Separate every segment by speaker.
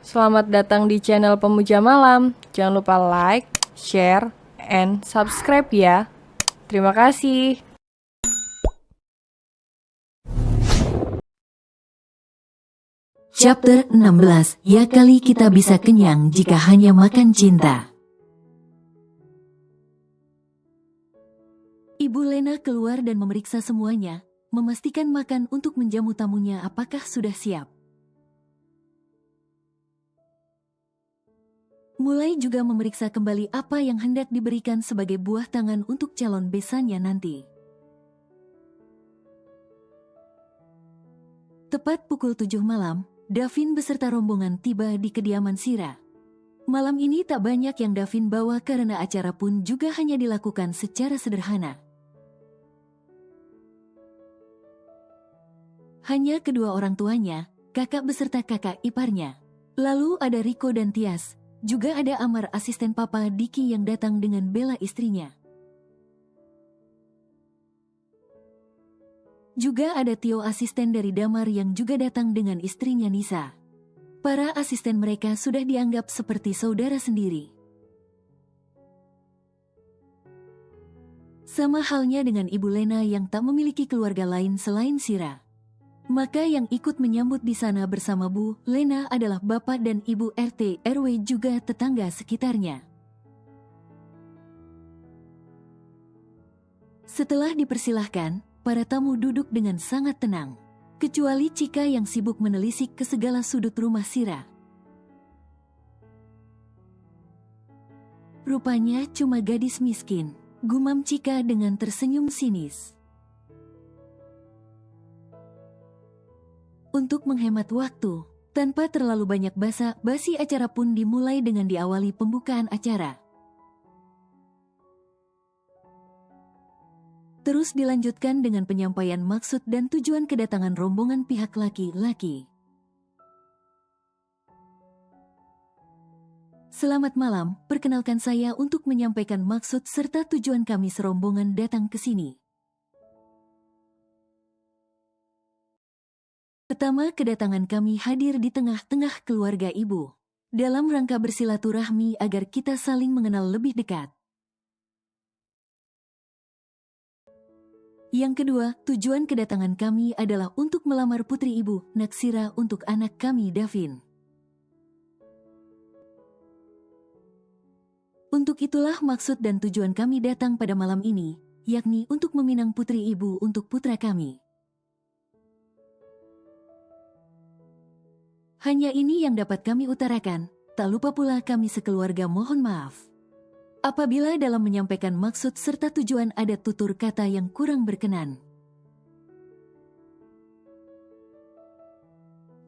Speaker 1: Selamat datang di channel Pemuja Malam. Jangan lupa like, share, and subscribe ya. Terima kasih.
Speaker 2: Chapter 16. Ya kali kita bisa kenyang jika hanya makan cinta. Ibu Lena keluar dan memeriksa semuanya, memastikan makan untuk menjamu tamunya apakah sudah siap. Mulai juga memeriksa kembali apa yang hendak diberikan sebagai buah tangan untuk calon besannya nanti. Tepat pukul 7 malam, Davin beserta rombongan tiba di kediaman Sira. Malam ini tak banyak yang Davin bawa karena acara pun juga hanya dilakukan secara sederhana. Hanya kedua orang tuanya, kakak beserta kakak iparnya. Lalu ada Riko dan Tias, juga ada Amar asisten papa Diki yang datang dengan Bella istrinya. Juga ada Tio asisten dari Damar yang juga datang dengan istrinya Nisa. Para asisten mereka sudah dianggap seperti saudara sendiri. Sama halnya dengan Ibu Lena yang tak memiliki keluarga lain selain Sira. Maka yang ikut menyambut di sana bersama Bu Lena adalah Bapak dan Ibu RT RW juga tetangga sekitarnya. Setelah dipersilahkan, para tamu duduk dengan sangat tenang. Kecuali Cika yang sibuk menelisik ke segala sudut rumah Sira. Rupanya cuma gadis miskin, gumam Cika dengan tersenyum sinis. Untuk menghemat waktu, tanpa terlalu banyak basa-basi acara pun dimulai dengan diawali pembukaan acara. Terus dilanjutkan dengan penyampaian maksud dan tujuan kedatangan rombongan pihak laki-laki. Selamat malam, perkenalkan saya untuk menyampaikan maksud serta tujuan kami serombongan datang ke sini. Pertama, kedatangan kami hadir di tengah-tengah keluarga ibu, dalam rangka bersilaturahmi agar kita saling mengenal lebih dekat. Yang kedua, tujuan kedatangan kami adalah untuk melamar putri ibu, Naksira, untuk anak kami Davin. Untuk itulah maksud dan tujuan kami datang pada malam ini, yakni untuk meminang putri ibu untuk putra kami. Hanya ini yang dapat kami utarakan, tak lupa pula kami sekeluarga mohon maaf apabila dalam menyampaikan maksud serta tujuan ada tutur kata yang kurang berkenan.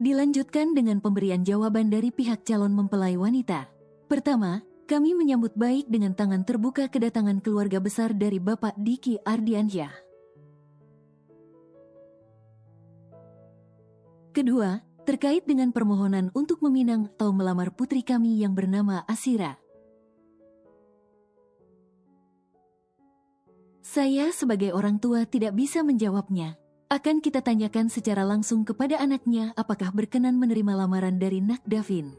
Speaker 2: Dilanjutkan dengan pemberian jawaban dari pihak calon mempelai wanita. Pertama, kami menyambut baik dengan tangan terbuka kedatangan keluarga besar dari Bapak Diki Ardiansyah. Kedua, terkait dengan permohonan untuk meminang atau melamar putri kami yang bernama Asira. Saya sebagai orang tua tidak bisa menjawabnya. Akan kita tanyakan secara langsung kepada anaknya apakah berkenan menerima lamaran dari Nak Davin.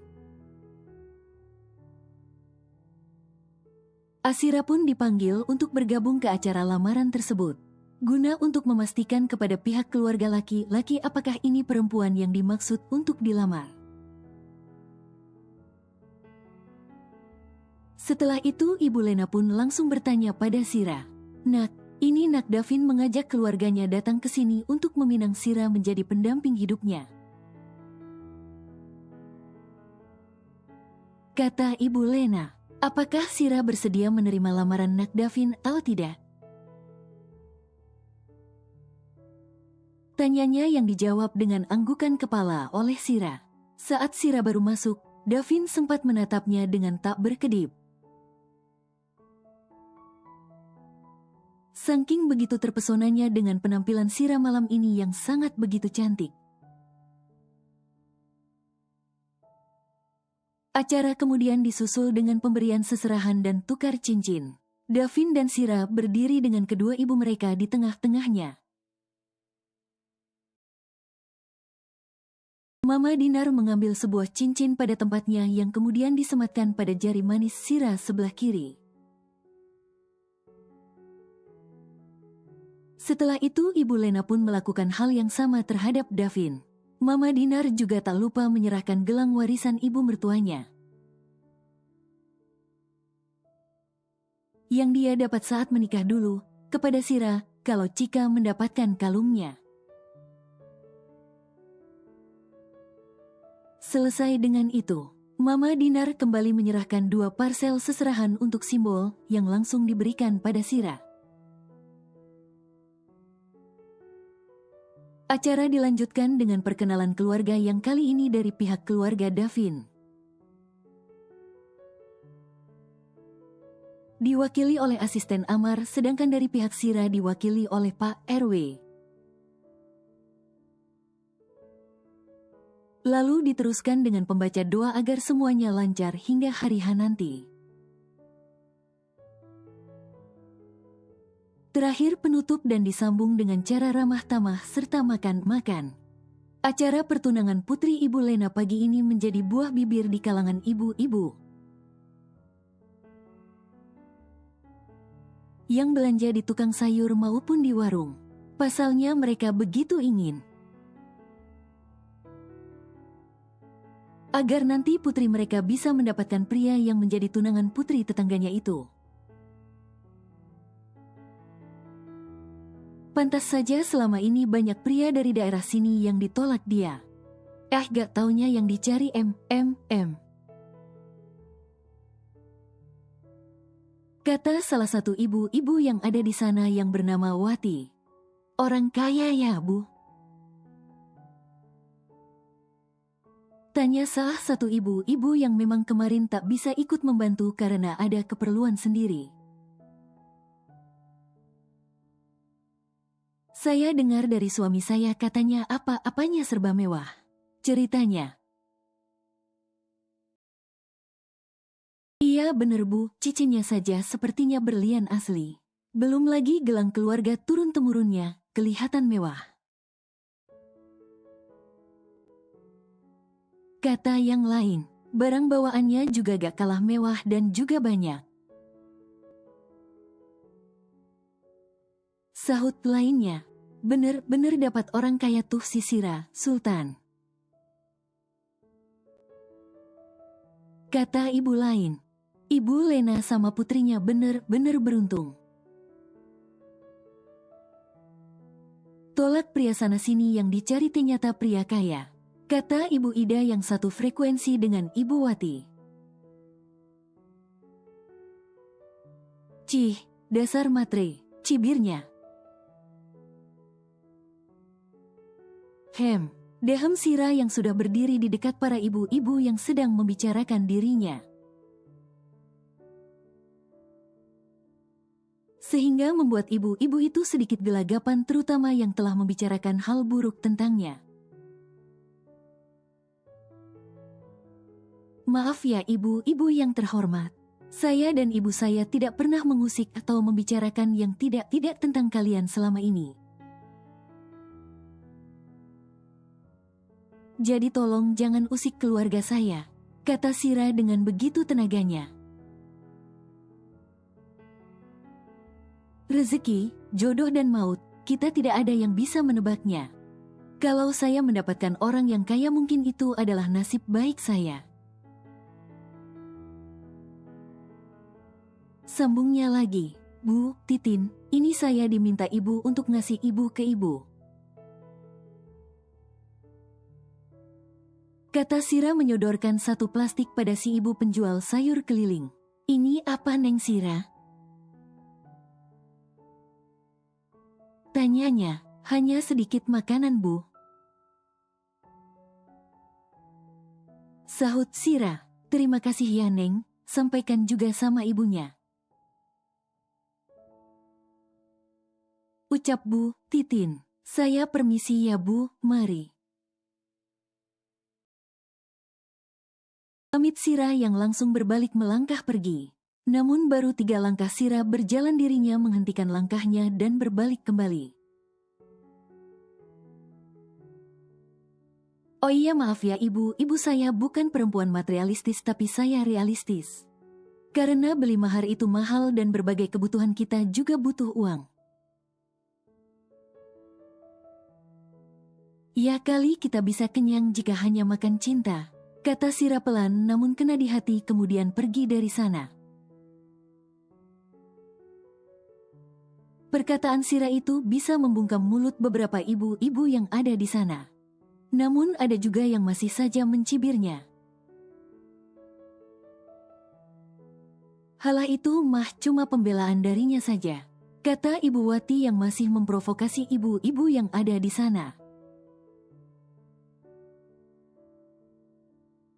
Speaker 2: Asira pun dipanggil untuk bergabung ke acara lamaran tersebut, guna untuk memastikan kepada pihak keluarga laki-laki apakah ini perempuan yang dimaksud untuk dilamar. Setelah itu Ibu Lena pun langsung bertanya pada Sira, "Nak, ini Nak Davin mengajak keluarganya datang ke sini untuk meminang Sira menjadi pendamping hidupnya." Kata Ibu Lena, "Apakah Sira bersedia menerima lamaran Nak Davin atau tidak?" Tanyanya yang dijawab dengan anggukan kepala oleh Sira. Saat Sira baru masuk, Davin sempat menatapnya dengan tak berkedip. Saking begitu terpesonanya dengan penampilan Sira malam ini yang sangat begitu cantik. Acara kemudian disusul dengan pemberian seserahan dan tukar cincin. Davin dan Sira berdiri dengan kedua ibu mereka di tengah-tengahnya. Mama Dinar mengambil sebuah cincin pada tempatnya yang kemudian disematkan pada jari manis Sira sebelah kiri. Setelah itu Ibu Lena pun melakukan hal yang sama terhadap Davin. Mama Dinar juga tak lupa menyerahkan gelang warisan ibu mertuanya yang dia dapat saat menikah dulu kepada Sira kalau Cika mendapatkan kalungnya. Selesai dengan itu, Mama Dinar kembali menyerahkan 2 parsel seserahan untuk simbol yang langsung diberikan pada Sira. Acara dilanjutkan dengan perkenalan keluarga yang kali ini dari pihak keluarga Davin. Diwakili oleh asisten Amar, sedangkan dari pihak Sira diwakili oleh Pak RW. Lalu diteruskan dengan pembaca doa agar semuanya lancar hingga hari H nanti. Terakhir penutup dan disambung dengan cara ramah tamah serta makan-makan. Acara pertunangan putri Ibu Lena pagi ini menjadi buah bibir di kalangan ibu-ibu yang belanja di tukang sayur maupun di warung. Pasalnya mereka begitu ingin agar nanti putri mereka bisa mendapatkan pria yang menjadi tunangan putri tetangganya itu. Pantas saja selama ini banyak pria dari daerah sini yang ditolak dia. Gak taunya yang dicari kata salah satu ibu-ibu yang ada di sana yang bernama Wati. Orang kaya ya, Bu? Tanya salah satu ibu-ibu yang memang kemarin tak bisa ikut membantu karena ada keperluan sendiri. Saya dengar dari suami saya katanya apa-apanya serba mewah. Ceritanya. Iya bener Bu, cincinnya saja sepertinya berlian asli. Belum lagi gelang keluarga turun-temurunnya, kelihatan mewah. Kata yang lain, barang bawaannya juga gak kalah mewah dan juga banyak. Sahut lainnya, bener-bener dapat orang kaya tuh si Sira, Sultan. Kata ibu lain, Ibu Lena sama putrinya bener-bener beruntung. Tolak pria sana sini yang dicari ternyata pria kaya. Kata Ibu Ida yang satu frekuensi dengan Ibu Wati. Cih, dasar matre, cibirnya. Dehem Sira yang sudah berdiri di dekat para ibu-ibu yang sedang membicarakan dirinya. Sehingga membuat ibu-ibu itu sedikit gelagapan terutama yang telah membicarakan hal buruk tentangnya. Maaf ya ibu-ibu yang terhormat. Saya dan ibu saya tidak pernah mengusik atau membicarakan yang tidak tentang kalian selama ini. Jadi tolong jangan usik keluarga saya, kata Sira dengan begitu tenaganya. Rezeki, jodoh dan maut, kita tidak ada yang bisa menebaknya. Kalau saya mendapatkan orang yang kaya mungkin itu adalah nasib baik saya. Sambungnya lagi, Bu, Titin, ini saya diminta ibu untuk ngasih ibu ke ibu. Kata Sira menyodorkan satu plastik pada si ibu penjual sayur keliling. Ini apa Neng Sira? Tanyanya, hanya sedikit makanan Bu. Sahut Sira, terima kasih ya Neng, sampaikan juga sama ibunya. Ucap Bu, Titin, saya permisi ya Bu, mari. Pamit Sira yang langsung berbalik melangkah pergi. Namun baru 3 langkah Sira berjalan dirinya menghentikan langkahnya dan berbalik kembali. Oh iya maaf ya ibu saya bukan perempuan materialistis tapi saya realistis. Karena beli mahar itu mahal dan berbagai kebutuhan kita juga butuh uang. Ya kali kita bisa kenyang jika hanya makan cinta, kata Sira pelan namun kena di hati kemudian pergi dari sana. Perkataan Sira itu bisa membungkam mulut beberapa ibu-ibu yang ada di sana. Namun ada juga yang masih saja mencibirnya. Halah itu mah cuma pembelaan darinya saja, kata Ibu Wati yang masih memprovokasi ibu-ibu yang ada di sana.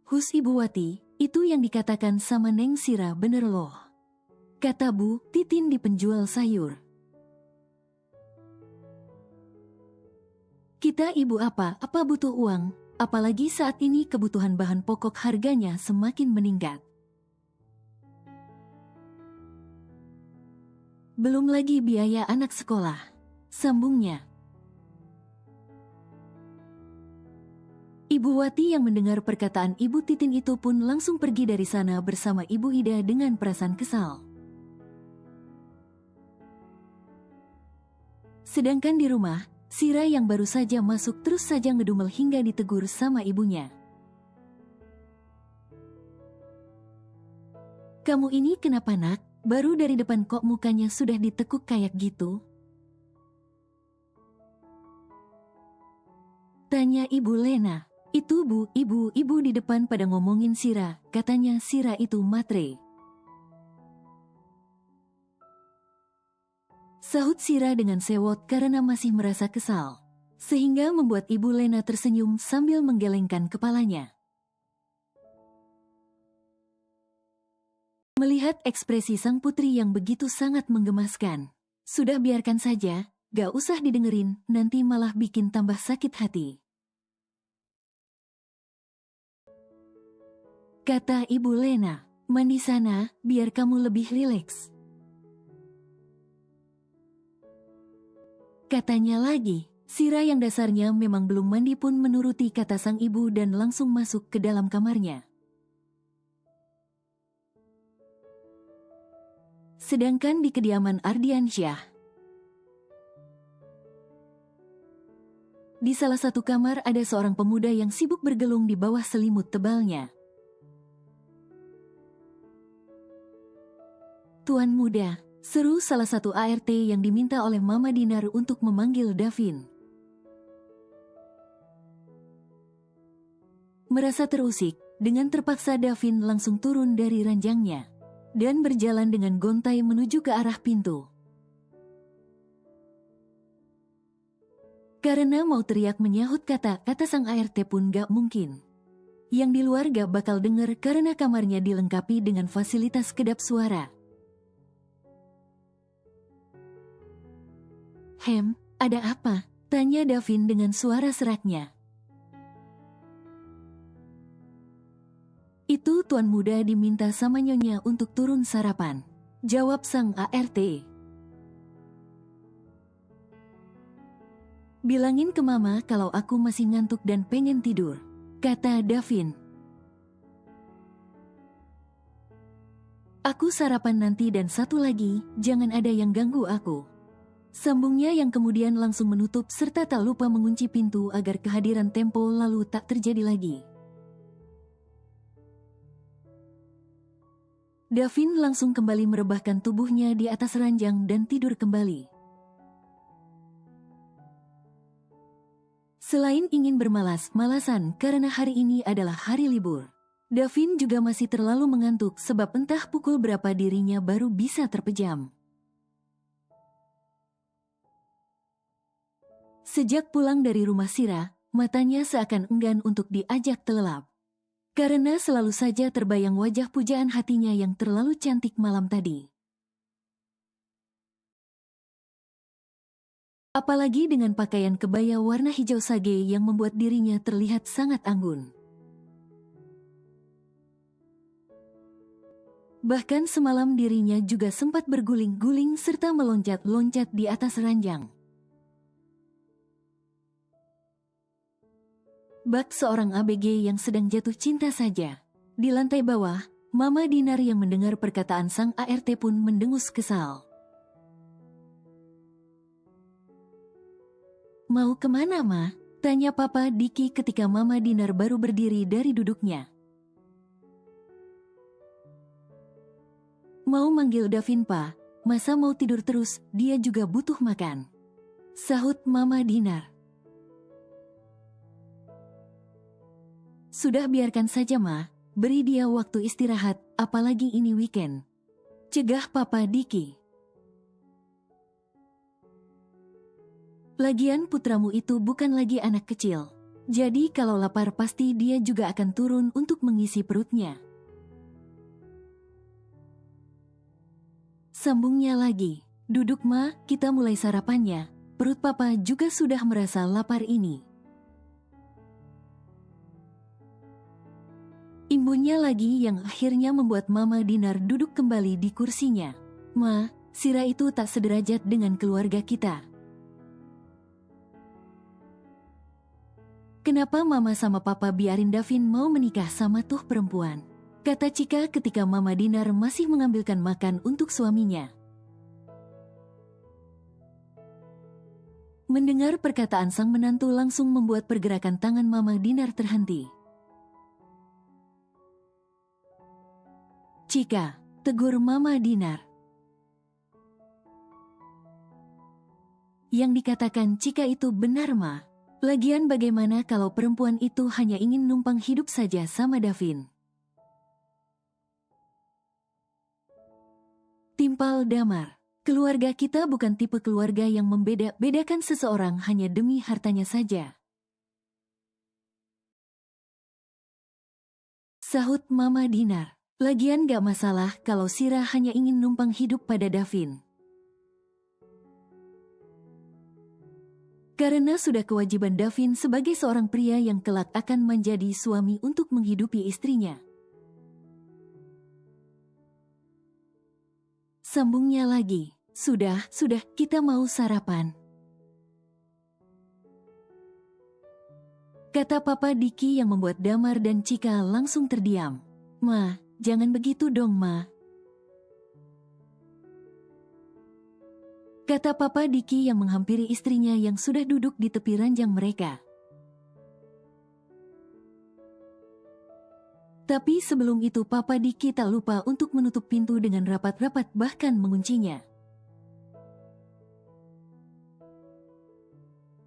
Speaker 2: Hus Ibu Wati, itu yang dikatakan sama Neng Sira bener loh, kata Bu Titin di penjual sayur. Kita ibu apa butuh uang, apalagi saat ini kebutuhan bahan pokok harganya semakin meningkat. Belum lagi biaya anak sekolah, sambungnya. Ibu Wati yang mendengar perkataan Ibu Titin itu pun langsung pergi dari sana bersama Ibu Ida dengan perasaan kesal. Sedangkan di rumah, Sira yang baru saja masuk terus saja ngedumel hingga ditegur sama ibunya. Kamu ini kenapa nak? Baru dari depan kok mukanya sudah ditekuk kayak gitu? Tanya Ibu Lena. Itu Bu, ibu di depan pada ngomongin Sira, katanya Sira itu matre. Sahut Sira dengan sewot karena masih merasa kesal, sehingga membuat Ibu Lena tersenyum sambil menggelengkan kepalanya. Melihat ekspresi sang putri yang begitu sangat menggemaskan, sudah biarkan saja, gak usah didengerin, nanti malah bikin tambah sakit hati. Kata Ibu Lena, mandi sana, biar kamu lebih rileks. Katanya lagi, Sira yang dasarnya memang belum mandi pun menuruti kata sang ibu dan langsung masuk ke dalam kamarnya. Sedangkan di kediaman Ardiansyah, di salah satu kamar ada seorang pemuda yang sibuk bergelung di bawah selimut tebalnya. Tuan muda, seru salah satu ART yang diminta oleh Mama Dinar untuk memanggil Davin. Merasa terusik, dengan terpaksa Davin langsung turun dari ranjangnya dan berjalan dengan gontai menuju ke arah pintu. Karena mau teriak menyahut kata-kata sang ART pun gak mungkin. Yang di luar gak bakal denger karena kamarnya dilengkapi dengan fasilitas kedap suara. Hem, ada apa? Tanya Davin dengan suara seraknya. Itu tuan muda diminta sama nyonya untuk turun sarapan, jawab sang ART. Bilangin ke mama kalau aku masih ngantuk dan pengen tidur, kata Davin. Aku sarapan nanti dan satu lagi, jangan ada yang ganggu aku. Sambungnya yang kemudian langsung menutup serta tak lupa mengunci pintu agar kehadiran Tempo lalu tak terjadi lagi. Davin langsung kembali merebahkan tubuhnya di atas ranjang dan tidur kembali. Selain ingin bermalas-malasan karena hari ini adalah hari libur, Davin juga masih terlalu mengantuk sebab entah pukul berapa dirinya baru bisa terpejam. Sejak pulang dari rumah Sira, matanya seakan enggan untuk diajak telelap. Karena selalu saja terbayang wajah pujaan hatinya yang terlalu cantik malam tadi. Apalagi dengan pakaian kebaya warna hijau sage yang membuat dirinya terlihat sangat anggun. Bahkan semalam dirinya juga sempat berguling-guling serta meloncat-loncat di atas ranjang. Bak seorang ABG yang sedang jatuh cinta saja. Di lantai bawah, Mama Dinar yang mendengar perkataan sang ART pun mendengus kesal. Mau kemana, Ma? Tanya Papa Diki ketika Mama Dinar baru berdiri dari duduknya. Mau manggil Davin, Pa. Masa mau tidur terus, dia juga butuh makan. Sahut Mama Dinar. Sudah biarkan saja, Ma. Beri dia waktu istirahat, apalagi ini weekend. Cegah Papa Diki. Lagian putramu itu bukan lagi anak kecil. Jadi kalau lapar pasti dia juga akan turun untuk mengisi perutnya. Sambungnya lagi. Duduk, Ma, kita mulai sarapannya. Perut Papa juga sudah merasa lapar ini. Imbunya lagi yang akhirnya membuat Mama Dinar duduk kembali di kursinya. Ma, Sira itu tak sederajat dengan keluarga kita. Kenapa Mama sama Papa biarin Davin mau menikah sama tuh perempuan? Kata Cika ketika Mama Dinar masih mengambilkan makan untuk suaminya. Mendengar perkataan sang menantu langsung membuat pergerakan tangan Mama Dinar terhenti. Cika, tegur Mama Dinar. Yang dikatakan Cika itu benar, Ma. Lagian bagaimana kalau perempuan itu hanya ingin numpang hidup saja sama Davin? Timpal damar. Keluarga kita bukan tipe keluarga yang membeda-bedakan seseorang hanya demi hartanya saja. Sahut Mama Dinar. Lagian gak masalah kalau Sira hanya ingin numpang hidup pada Davin. Karena sudah kewajiban Davin sebagai seorang pria yang kelak akan menjadi suami untuk menghidupi istrinya. Sambungnya lagi. Sudah, kita mau sarapan. Kata Papa Diki yang membuat Damar dan Cika langsung terdiam. Ma, jangan begitu dong, Ma. Kata Papa Diki yang menghampiri istrinya yang sudah duduk di tepi ranjang mereka. Tapi sebelum itu Papa Diki tak lupa untuk menutup pintu dengan rapat-rapat bahkan menguncinya.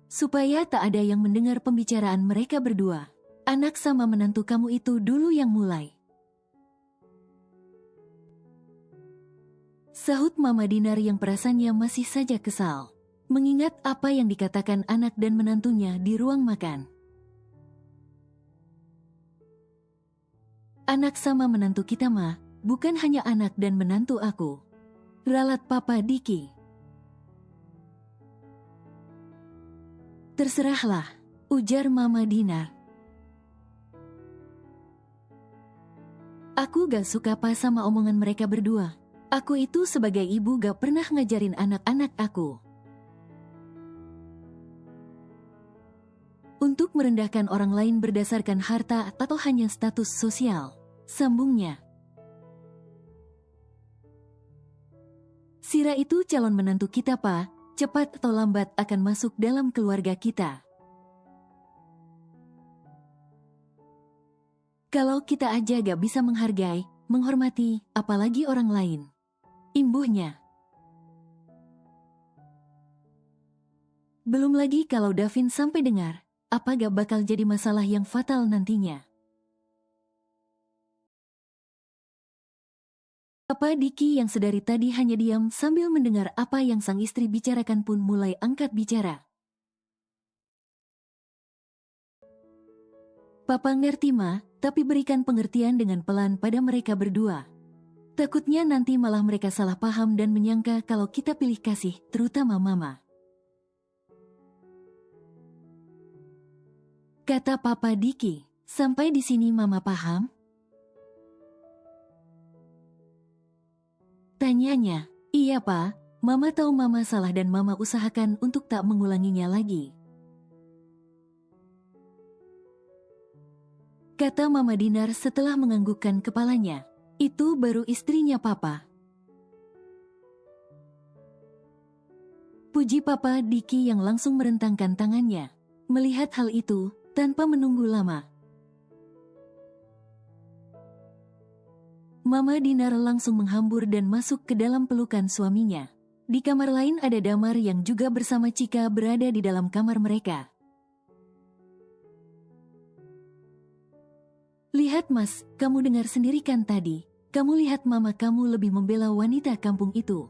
Speaker 2: Supaya tak ada yang mendengar pembicaraan mereka berdua. Anak sama menantu kamu itu dulu yang mulai. Sahut Mama Dinar yang perasaannya masih saja kesal. Mengingat apa yang dikatakan anak dan menantunya di ruang makan. Anak sama menantu kita, Ma, bukan hanya anak dan menantu aku. Ralat Papa Diki. Terserahlah, ujar Mama Dinar. Aku gak suka pas sama omongan mereka berdua. Aku itu sebagai ibu gak pernah ngajarin anak-anak aku untuk merendahkan orang lain berdasarkan harta atau hanya status sosial. Sambungnya. Sira itu calon menantu kita, Pa. Cepat atau lambat akan masuk dalam keluarga kita. Kalau kita aja gak bisa menghargai, menghormati, apalagi orang lain. Imbuhnya. Belum lagi kalau Davin sampai dengar, apa gak bakal jadi masalah yang fatal nantinya. Papa Diki yang sedari tadi hanya diam sambil mendengar apa yang sang istri bicarakan pun mulai angkat bicara. Papa ngerti, Ma, tapi berikan pengertian dengan pelan pada mereka berdua. Takutnya nanti malah mereka salah paham dan menyangka kalau kita pilih kasih, terutama Mama. Kata Papa Diki. Sampai di sini Mama paham? Tanyanya. Iya, Pa. Mama tahu Mama salah dan Mama usahakan untuk tak mengulanginya lagi. kata Mama Dinar setelah menganggukkan kepalanya. Itu baru istrinya Papa. Puji Papa Diki yang langsung merentangkan tangannya. Melihat hal itu, tanpa menunggu lama, Mama Dinar langsung menghambur dan masuk ke dalam pelukan suaminya. Di kamar lain ada Damar yang juga bersama Cika berada di dalam kamar mereka. Lihat Mas, kamu dengar sendiri kan tadi? Kamu lihat mama kamu lebih membela wanita kampung itu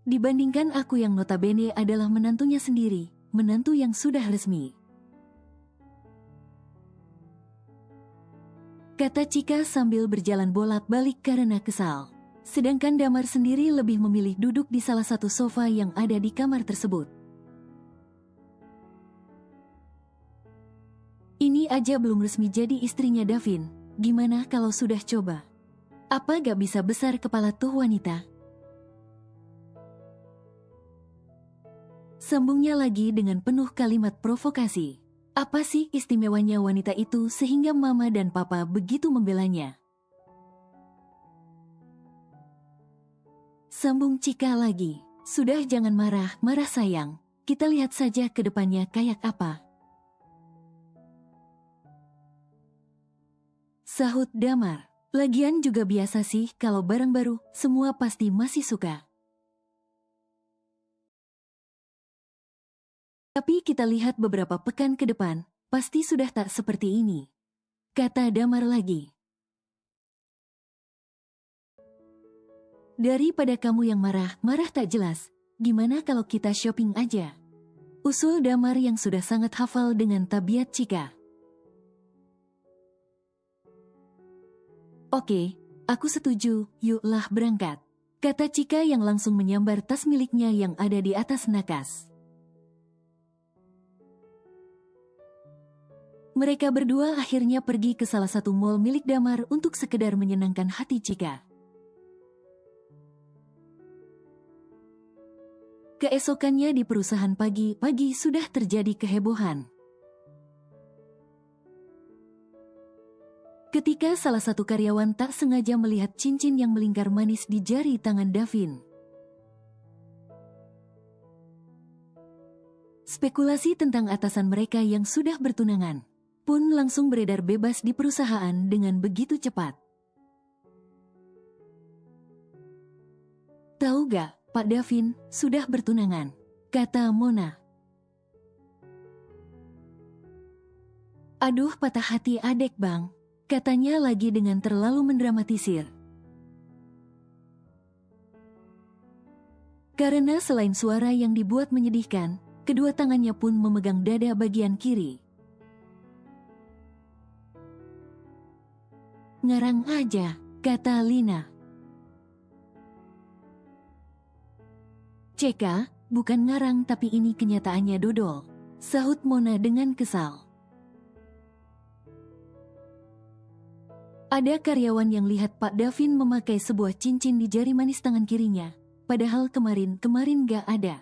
Speaker 2: dibandingkan aku yang notabene adalah menantunya sendiri, menantu yang sudah resmi. Kata Cika sambil berjalan bolak-balik karena kesal. Sedangkan Damar sendiri lebih memilih duduk di salah satu sofa yang ada di kamar tersebut. Ini aja belum resmi jadi istrinya Davin, gimana kalau sudah coba? Apa gak bisa besar kepala tuh wanita? Sambungnya lagi dengan penuh kalimat provokasi. Apa sih istimewanya wanita itu sehingga Mama dan Papa begitu membelanya? Sambung Cika lagi. Sudah jangan marah sayang. Kita lihat saja ke depannya kayak apa. Sahut Damar. Lagian juga biasa sih kalau barang baru, semua pasti masih suka. Tapi kita lihat beberapa pekan ke depan, pasti sudah tak seperti ini. Kata Damar lagi. Daripada kamu yang marah tak jelas, gimana kalau kita shopping aja? Usul Damar yang sudah sangat hafal dengan tabiat Cika. Oke, aku setuju, yuklah berangkat. Kata Cika yang langsung menyambar tas miliknya yang ada di atas nakas. Mereka berdua akhirnya pergi ke salah satu mall milik Damar untuk sekedar menyenangkan hati Cika. Keesokannya di perusahaan pagi-pagi sudah terjadi kehebohan. Ketika salah satu karyawan tak sengaja melihat cincin yang melingkar manis di jari tangan Davin. Spekulasi tentang atasan mereka yang sudah bertunangan pun langsung beredar bebas di perusahaan dengan begitu cepat. Tahu gak, Pak Davin sudah bertunangan, kata Mona. Aduh patah hati adek bang, katanya lagi dengan terlalu mendramatisir. Karena selain suara yang dibuat menyedihkan, kedua tangannya pun memegang dada bagian kiri. Ngarang aja, kata Lina. Ceka, bukan ngarang tapi ini kenyataannya dodol, sahut Mona dengan kesal. Ada karyawan yang lihat Pak Davin memakai sebuah cincin di jari manis tangan kirinya, padahal kemarin gak ada.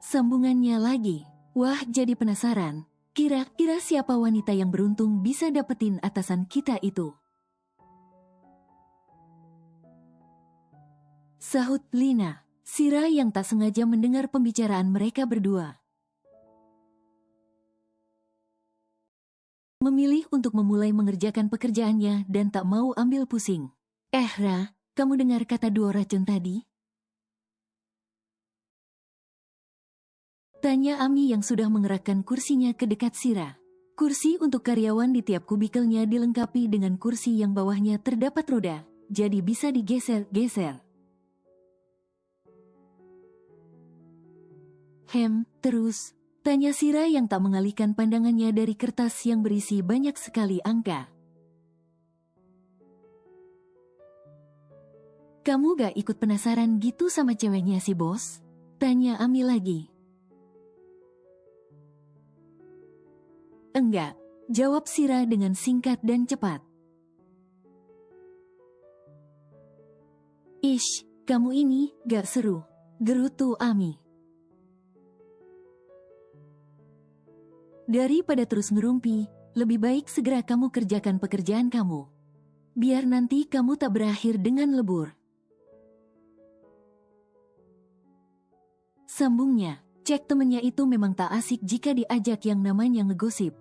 Speaker 2: Sambungannya lagi, wah jadi penasaran. Kira-kira siapa wanita yang beruntung bisa dapetin atasan kita itu? Sahut Lina, Sira yang tak sengaja mendengar pembicaraan mereka berdua. Memilih untuk memulai mengerjakan pekerjaannya dan tak mau ambil pusing. Ra, kamu dengar kata dua racun tadi? Tanya Ami yang sudah mengerahkan kursinya ke dekat Sira. Kursi untuk karyawan di tiap kubikelnya dilengkapi dengan kursi yang bawahnya terdapat roda, jadi bisa digeser-geser. Terus, tanya Sira yang tak mengalihkan pandangannya dari kertas yang berisi banyak sekali angka. Kamu gak ikut penasaran gitu sama ceweknya si bos? Tanya Ami lagi. Enggak, jawab Sira dengan singkat dan cepat. Ish, kamu ini gak seru, gerutu Ami. Daripada terus ngerumpi, lebih baik segera kamu kerjakan pekerjaan kamu. Biar nanti kamu tak berakhir dengan lebur. Sambungnya, cek temennya itu memang tak asik jika diajak yang namanya ngegosip.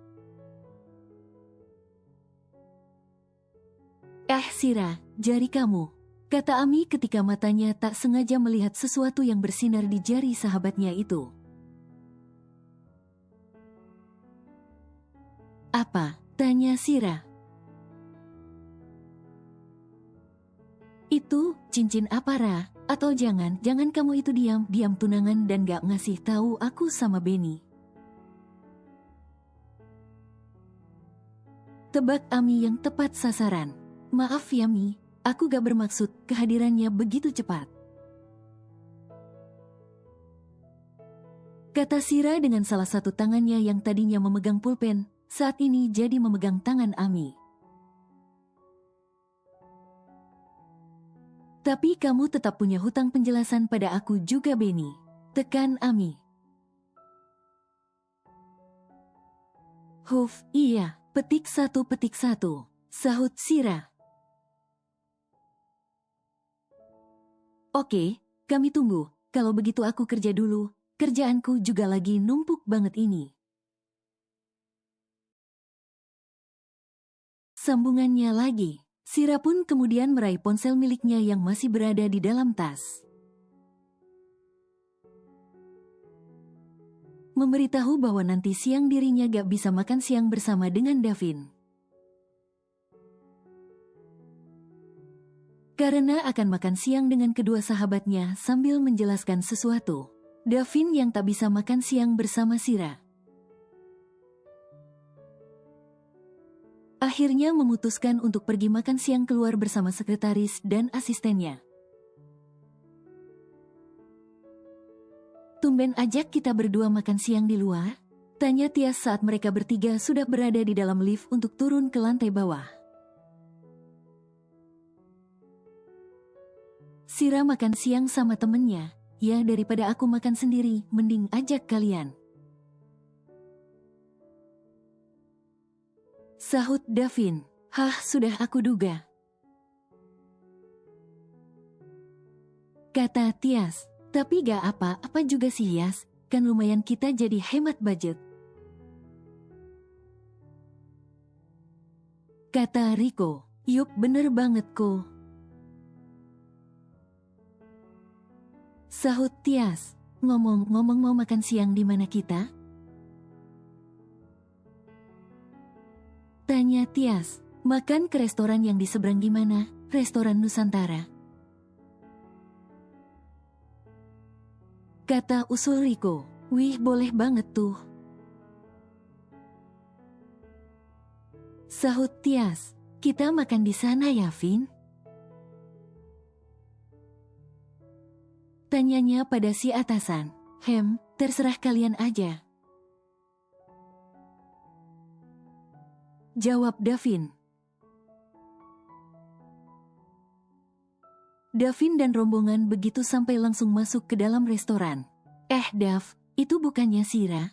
Speaker 2: Sira, jari kamu, kata Ami ketika matanya tak sengaja melihat sesuatu yang bersinar di jari sahabatnya itu. Apa? Tanya Sira. Itu, cincin apa Ra? Atau jangan kamu itu diam tunangan dan gak ngasih tahu aku sama Benny. Tebak Ami yang tepat sasaran. Maaf ya Mi, aku gak bermaksud kehadirannya begitu cepat. Kata Sira dengan salah satu tangannya yang tadinya memegang pulpen, saat ini jadi memegang tangan Ami. Tapi kamu tetap punya hutang penjelasan pada aku juga Benny. Tekan Ami. Huf, iya, petik satu, sahut Sira. Oke, kami tunggu. Kalau begitu aku kerja dulu. Kerjaanku juga lagi numpuk banget ini. Sambungannya lagi. Sira pun kemudian meraih ponsel miliknya yang masih berada di dalam tas. Memberitahu bahwa nanti siang dirinya gak bisa makan siang bersama dengan Davin. Karena akan makan siang dengan kedua sahabatnya sambil menjelaskan sesuatu. Davin yang tak bisa makan siang bersama Sira. Akhirnya memutuskan untuk pergi makan siang keluar bersama sekretaris dan asistennya. Tumben ajak kita berdua makan siang di luar? Tanya Tias saat mereka bertiga sudah berada di dalam lift untuk turun ke lantai bawah. Sira makan siang sama temennya. Ya daripada aku makan sendiri, mending ajak kalian. Sahut Davin. Hah, sudah aku duga. Kata Tias. Tapi gak apa-apa juga sih Yas. Kan lumayan kita jadi hemat budget. Kata Riko. Yup, bener banget ko. Sahut Tias. Ngomong-ngomong mau makan siang di mana kita? Tanya Tias. Makan ke restoran yang di seberang gimana? Restoran Nusantara. Kata usul Riko. Wih, boleh banget tuh. Sahut Tias. Kita makan di sana ya, Vin? Tanyanya pada si atasan. Terserah kalian aja. Jawab Davin. Davin dan rombongan begitu sampai langsung masuk ke dalam restoran. Dav, itu bukannya Sira?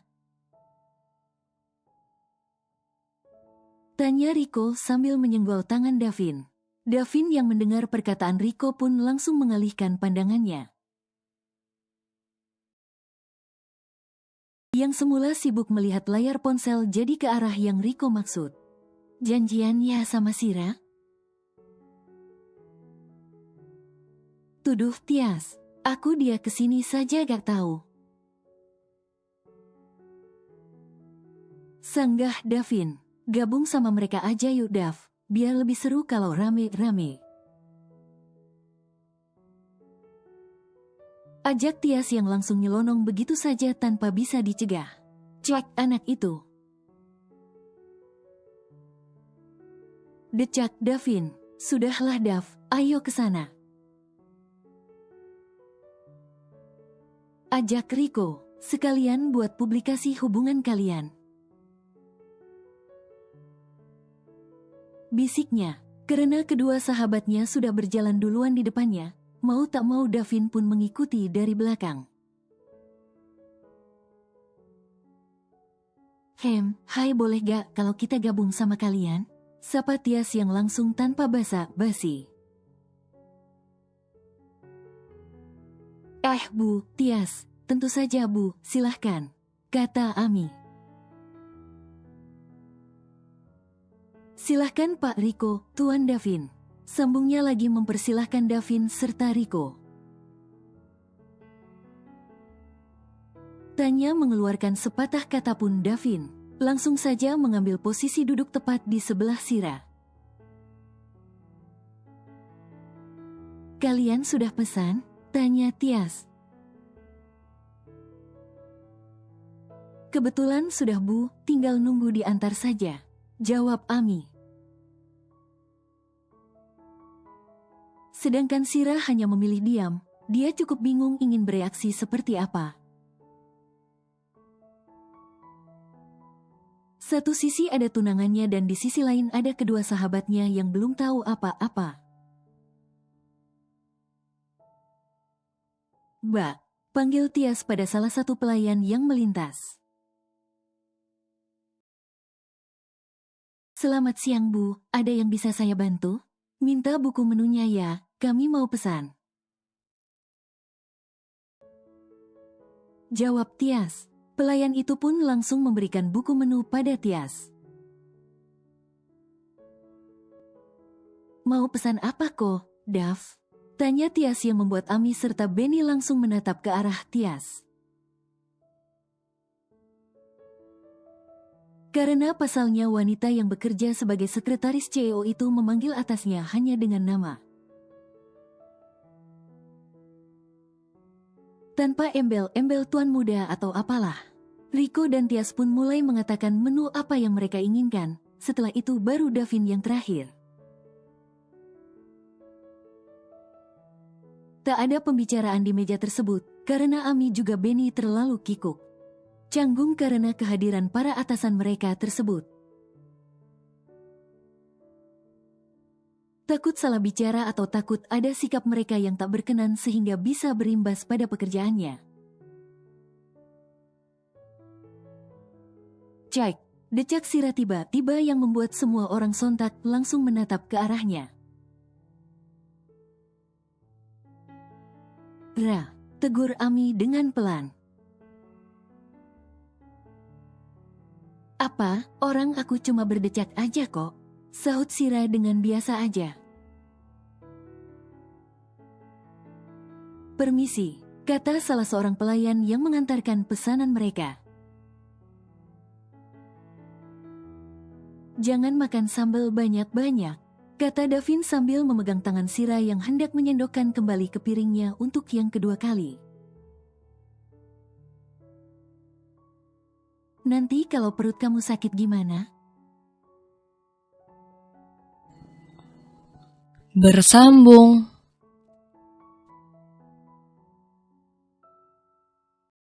Speaker 2: Tanya Riko sambil menyenggol tangan Davin. Davin yang mendengar perkataan Riko pun langsung mengalihkan pandangannya. Yang semula sibuk melihat layar ponsel jadi ke arah yang Riko maksud. Janjian ya sama Sira? Tuduh Tias. Aku dia kesini saja gak tahu. Sanggah Davin. Gabung sama mereka aja yuk Dav. Biar lebih seru kalau rame-rame. Ajak Tias yang langsung nyelonong begitu saja tanpa bisa dicegah. Cuek anak itu. Decak Davin. Sudahlah Dav, ayo ke sana. Ajak Riko, sekalian buat publikasi hubungan kalian. Bisiknya, karena kedua sahabatnya sudah berjalan duluan di depannya, mau tak mau Davin pun mengikuti dari belakang. Hai boleh gak kalau kita gabung sama kalian? Sapa Tias yang langsung tanpa basa-basi. Bu, Tias, tentu saja Bu, silahkan, kata Ami. Silahkan Pak Riko, Tuan Davin. Sambungnya lagi mempersilahkan Davin serta Riko. Tanya mengeluarkan sepatah kata pun Davin langsung saja mengambil posisi duduk tepat di sebelah Sira. Kalian sudah pesan? Tanya Tias. Kebetulan sudah Bu, tinggal nunggu diantar saja, jawab Ami. Sedangkan Sira hanya memilih diam, dia cukup bingung ingin bereaksi seperti apa. Satu sisi ada tunangannya dan di sisi lain ada kedua sahabatnya yang belum tahu apa-apa. Mbak, panggil Tias pada salah satu pelayan yang melintas. Selamat siang Bu, ada yang bisa saya bantu? Minta buku menunya ya, kami mau pesan. Jawab Tias. Pelayan itu pun langsung memberikan buku menu pada Tias. Mau pesan apa kok, Dav? Tanya Tias yang membuat Ami serta Benny langsung menatap ke arah Tias. Karena pasalnya wanita yang bekerja sebagai sekretaris CEO itu memanggil atasnya hanya dengan nama. Tanpa embel-embel tuan muda atau apalah. Riko dan Tias pun mulai mengatakan menu apa yang mereka inginkan, setelah itu baru Davin yang terakhir. Tak ada pembicaraan di meja tersebut, karena Ami juga Benny terlalu kikuk. Canggung karena kehadiran para atasan mereka tersebut. Takut salah bicara atau takut ada sikap mereka yang tak berkenan sehingga bisa berimbas pada pekerjaannya. Cek, decak Sira tiba-tiba yang membuat semua orang sontak langsung menatap ke arahnya. Ra, tegur Ami dengan pelan. Apa, orang aku cuma berdecak aja kok, sahut Sira dengan biasa aja. Permisi, kata salah seorang pelayan yang mengantarkan pesanan mereka. Jangan makan sambal banyak-banyak, kata Davin sambil memegang tangan Sira yang hendak menyendokkan kembali ke piringnya untuk yang kedua kali. Nanti kalau perut kamu sakit gimana?
Speaker 1: Bersambung.